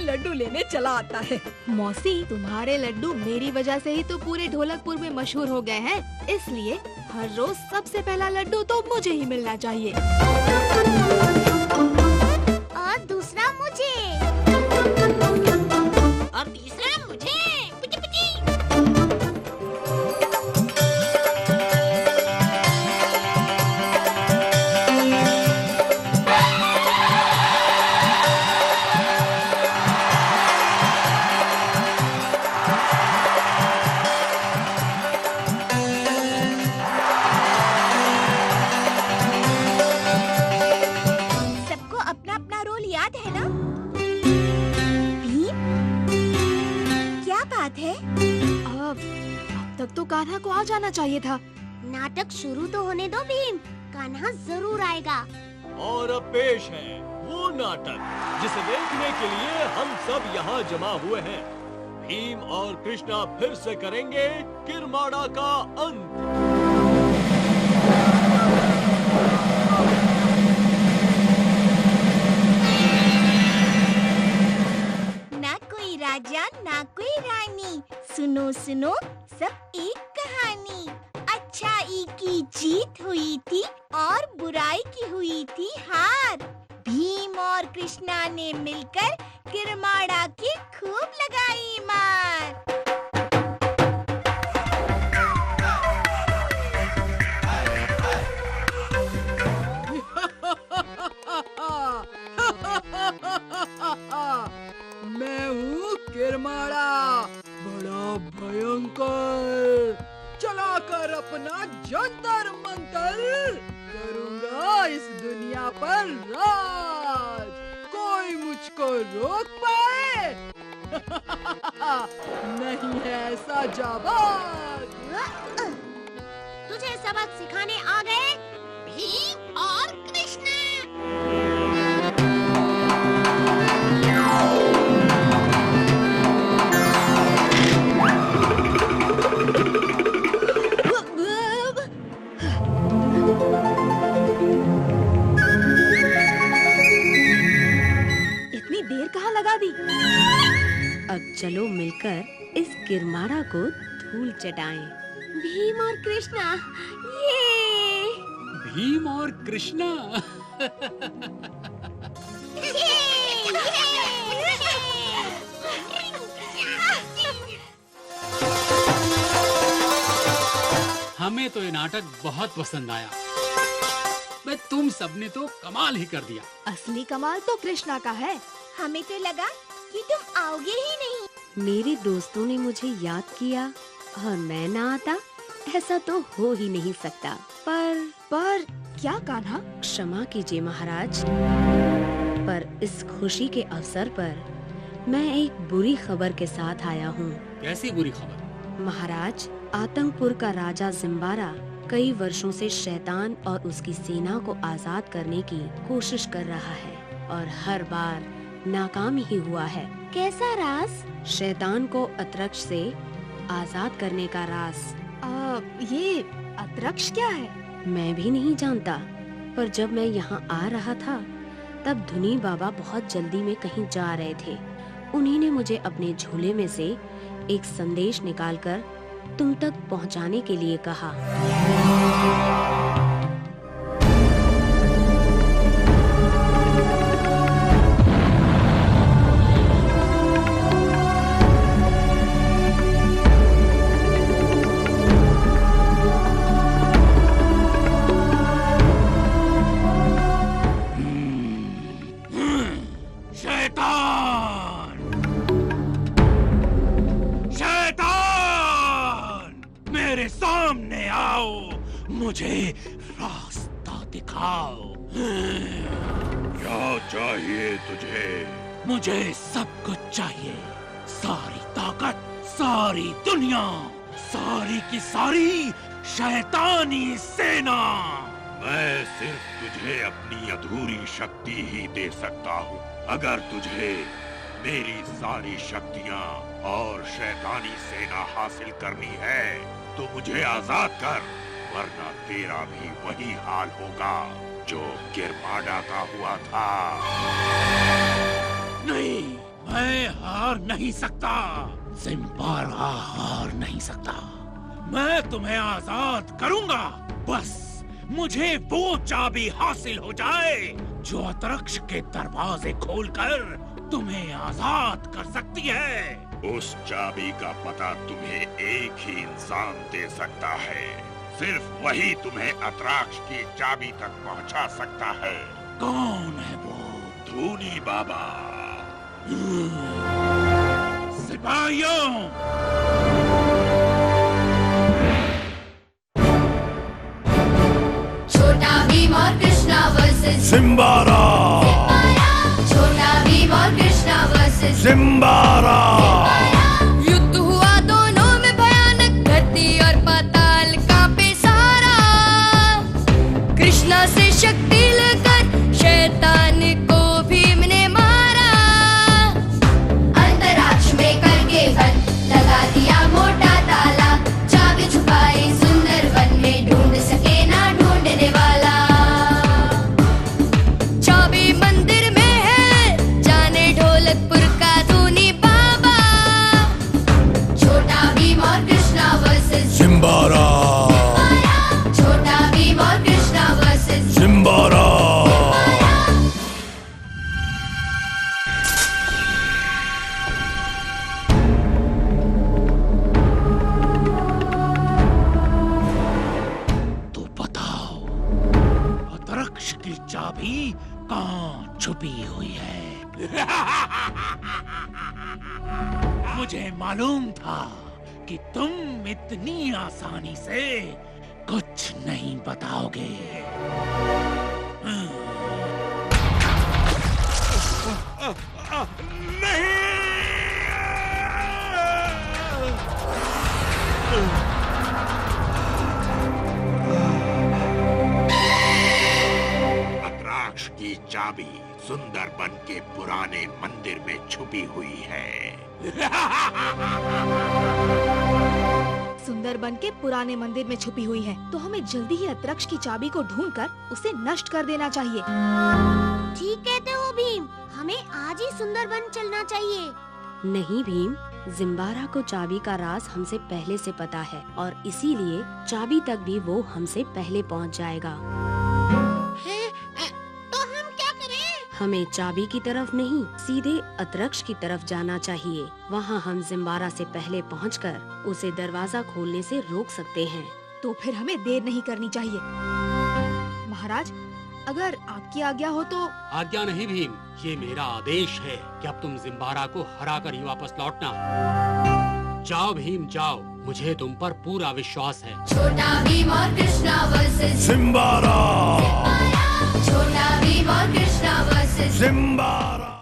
लड्डू लेने चला आता है। मौसी, तुम्हारे लड्डू मेरी वजह से ही तो पूरे ढोलकपुर में मशहूर हो गए हैं, इसलिए हर रोज सबसे पहला लड्डू तो मुझे ही मिलना चाहिए। और दूसरा मुझे। और तीसरा मुझे। पुची पुची। सबको अपना अपना रोल याद है ना? भीम, क्या बात है? अब तक तो कान्हा को आ जाना चाहिए था। नाटक शुरू तो होने दो भीम, कान्हा जरूर आएगा। और अब पेश है वो नाटक जिसे देखने के लिए हम सब यहाँ जमा हुए हैं। भीम और कृष्णा फिर से करेंगे किरमाड़ा का अंत। ना कोई राजा ना कोई रानी, सुनो सुनो सब एक कहानी। अच्छाई की जीत हुई थी और बुराई की हुई थी हार। भीम और कृष्णा ने मिलकर किरमाड़ा की खूब लगाई मार। मैं हूँ किरमाड़ा, बड़ा भयंकर, चलाकर अपना जंतर मंतर करूँगा इस दुनिया पर राज। कोई मुझको रोक पाए नहीं है ऐसा जाबाज। तुझे सबक सिखाने आ गए भीम और कृष्णा। इतनी देर कहाँ लगा दी? अब चलो मिलकर इस किरमाड़ा को धूल चटाएं। भीम और कृष्णा, ये भीम और कृष्णा। हमें तो ये नाटक बहुत पसंद आया। भाई तुम सबने तो कमाल ही कर दिया। असली कमाल तो कृष्णा का है। हमें तो लगा कि तुम आओगे ही नहीं। मेरे दोस्तों ने मुझे याद किया और मैं ना आता, ऐसा तो हो ही नहीं सकता। पर क्या कान्हा? क्षमा कीजिए महाराज, पर इस खुशी के अवसर पर मैं एक बुरी खबर के साथ आया हूँ। कैसी बुरी खबर? महाराज, आतंकपुर का राजा जिम्बारा कई वर्षों से शैतान और उसकी सेना को आजाद करने की कोशिश कर रहा है और हर बार नाकाम ही हुआ है। कैसा राज? शैतान को अतरक्ष से आजाद करने का राज। ये अतरक्ष क्या है? मैं भी नहीं जानता, पर जब मैं यहाँ आ रहा था तब धुनी बाबा बहुत जल्दी में कहीं जा रहे थे। उन्हीं ने मुझे अपने झोले में से एक संदेश निकालकर तुम तक पहुँचाने के लिए कहा। मेरे सामने आओ, मुझे रास्ता दिखाओ। क्या चाहिए तुझे? मुझे सब कुछ चाहिए, सारी ताकत, सारी दुनिया, सारी की सारी शैतानी सेना। मैं सिर्फ तुझे अपनी अधूरी शक्ति ही दे सकता हूँ। अगर तुझे मेरी सारी शक्तियाँ और शैतानी सेना हासिल करनी है तो मुझे आजाद कर, वरना तेरा भी वही हाल होगा जो किरमाड़ा का हुआ था। नहीं, मैं हार नहीं सकता। जिम्बारा हार नहीं सकता। मैं तुम्हें आजाद करूंगा। बस मुझे वो चाबी हासिल हो जाए जो अतरक्ष के दरवाजे खोलकर तुम्हें आजाद कर सकती है। उस चाबी का पता तुम्हें एक ही इंसान दे सकता है। सिर्फ वही तुम्हें अतराक्ष की चाबी तक पहुंचा सकता है। कौन है वो? धूनी बाबा। सिपाहियों, छोटा भीम और कृष्णा वर्सेस जिम्बारा। छोटा भीम और कृष्णा वर्सेस जिम्बारा। युद्ध हुआ दोनों में भयानक, धरती और पाताल कांपे सारा। कृष्णा से शक्ति लेकर शैतान को भीम ने मारा। अंतरिक्ष में करके बंद लगा दिया मोटा ताला। चाबी छुपाई सुंदर वन में, ढूंढ सके ना ढूंढने वाला। चाबी मंदिर में है, जाने ढोलकपुर का धूनी बाबा। छोटा भीम और कृष्णा वर्सेस जिम्बारा। छोटा भीम और कृष्णा वर्सेस जिम्बारा। तो बताओ, अतरक्ष की चाबी कहाँ छुपी हुई है? मुझे मालूम था कि तुम इतनी आसानी से कुछ नहीं बताओगे। अतराक्ष की चाबी सुंदरबन के पुराने मंदिर में छुपी हुई है। सुंदरबन के पुराने मंदिर में छुपी हुई है, तो हमें जल्दी ही अतरक्ष की चाबी को ढूंढकर उसे नष्ट कर देना चाहिए। ठीक कहते हो भीम, हमें आज ही सुंदरबन चलना चाहिए। नहीं भीम, जिम्बारा को चाबी का राज हमसे पहले से पता है और इसीलिए चाबी तक भी वो हमसे पहले पहुंच जाएगा। तो हम क्या करें? हमें चाबी की तरफ नहीं, सीधे अतरक्ष की तरफ जाना चाहिए। वहाँ हम जिम्बारा से पहले पहुंचकर उसे दरवाजा खोलने से रोक सकते हैं। तो फिर हमें देर नहीं करनी चाहिए। महाराज, अगर आपकी आज्ञा हो तो। आज्ञा नहीं भीम, ये मेरा आदेश है कि अब तुम जिम्बारा को हरा कर ही वापस लौटना। जाओ भीम जाओ, मुझे तुम पर पूरा विश्वास है। छोटा भीम और कृष्णा वर्सेस जिम्बारा। छोटा भीम और कृष्णा वर्सेस जिम्बारा।